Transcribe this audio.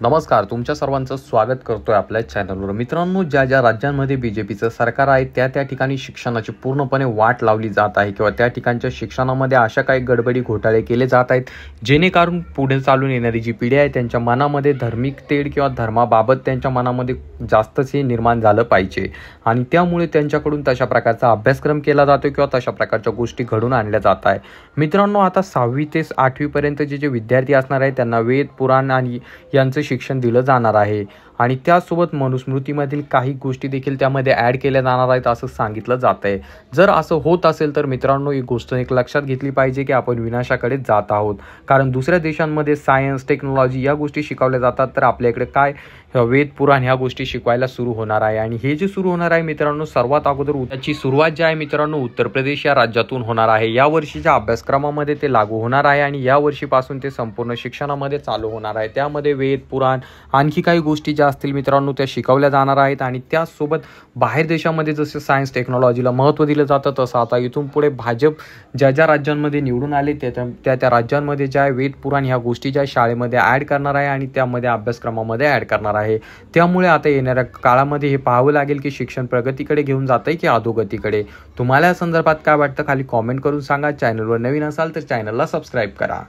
नमस्कार, तुमच्या सर्वांचं स्वागत करतोय आपल्या चॅनलवर। मित्रांनो, ज्या राज्यांमध्ये बीजेपीचं सरकार आहे त्या ठिकाणी शिक्षणाची पूर्णपणे वाट लावली जात आहे किंवा त्या ठिकाणच्या शिक्षणामध्ये अशा काही गडबडी घोटाळे केले जात आहेत जेणेकरून पुढे चालून येणारी जी पिढी आहे त्यांच्या मनामध्ये धार्मिक तेढ किंवा धर्माबाबत त्यांच्या मनामध्ये जास्तच हे निर्माण झालं पाहिजे आणि त्यामुळे त्यांच्याकडून तशा प्रकारचा अभ्यासक्रम केला जातो किंवा तशा प्रकारच्या गोष्टी घडून आणल्या जात आहे। मित्रांनो, आता 6वी ते 8वी पर्यंतचे जे विद्यार्थी असणार आहेत त्यांना वेद, पुराण आणि यांचं शिक्षण दिलं जाणार आहे आणि त्यासोबत मनुस्मृतीमधील काही गोष्टी देखील त्यामध्ये ॲड केल्या जाणार आहेत असं सांगितलं जात आहे। जर असं होत असेल तर मित्रांनो, एक गोष्ट लक्षात घेतली पाहिजे की आपण विनाशाकडे जात आहोत, कारण दुसऱ्या देशांमध्ये सायन्स, टेक्नॉलॉजी या गोष्टी शिकवल्या जातात, तर आपल्या इकडे काय वेद, पुराण ह्या गोष्टी शिकवायला सुरू होणार आहे। आणि हे जे सुरू होणार आहे मित्रांनो, सर्वात अगोदर त्याची सुरुवात जी आहे मित्रांनो उत्तर प्रदेश या राज्यातून होणार आहे। या वर्षीच्या अभ्यासक्रमामध्ये ते लागू होणार आहे आणि या वर्षीपासून ते संपूर्ण शिक्षणामध्ये चालू होणार आहे। त्यामध्ये वेद, पुराण आणखी काही गोष्टी ज्या असतील मित्रांनो त्या शिकवल्या जाणार आहेत आणि त्याचसोबत बाहेर देशामध्ये जसे सायन्स, टेक्नॉलॉजीला महत्त्व दिलं जातं तसं आता इथून पुढे भाजप ज्या राज्यांमध्ये निवडून आले त्या राज्यांमध्ये ज्या वेद, पुराण ह्या गोष्टी ज्या शाळेमध्ये ॲड करणार आहे आणि त्यामध्ये अभ्यासक्रमामध्ये ॲड करणार आहे। त्यामुळे आता येणाऱ्या काळामध्ये हे पाहावं लागेल की शिक्षण प्रगतीकडे घेऊन जातंय की अधोगतीकडे। तुम्हाला या संदर्भात काय वाटतं खाली कॉमेंट करून सांगा। चॅनलवर नवीन असाल तर चॅनलला सबस्क्राईब करा।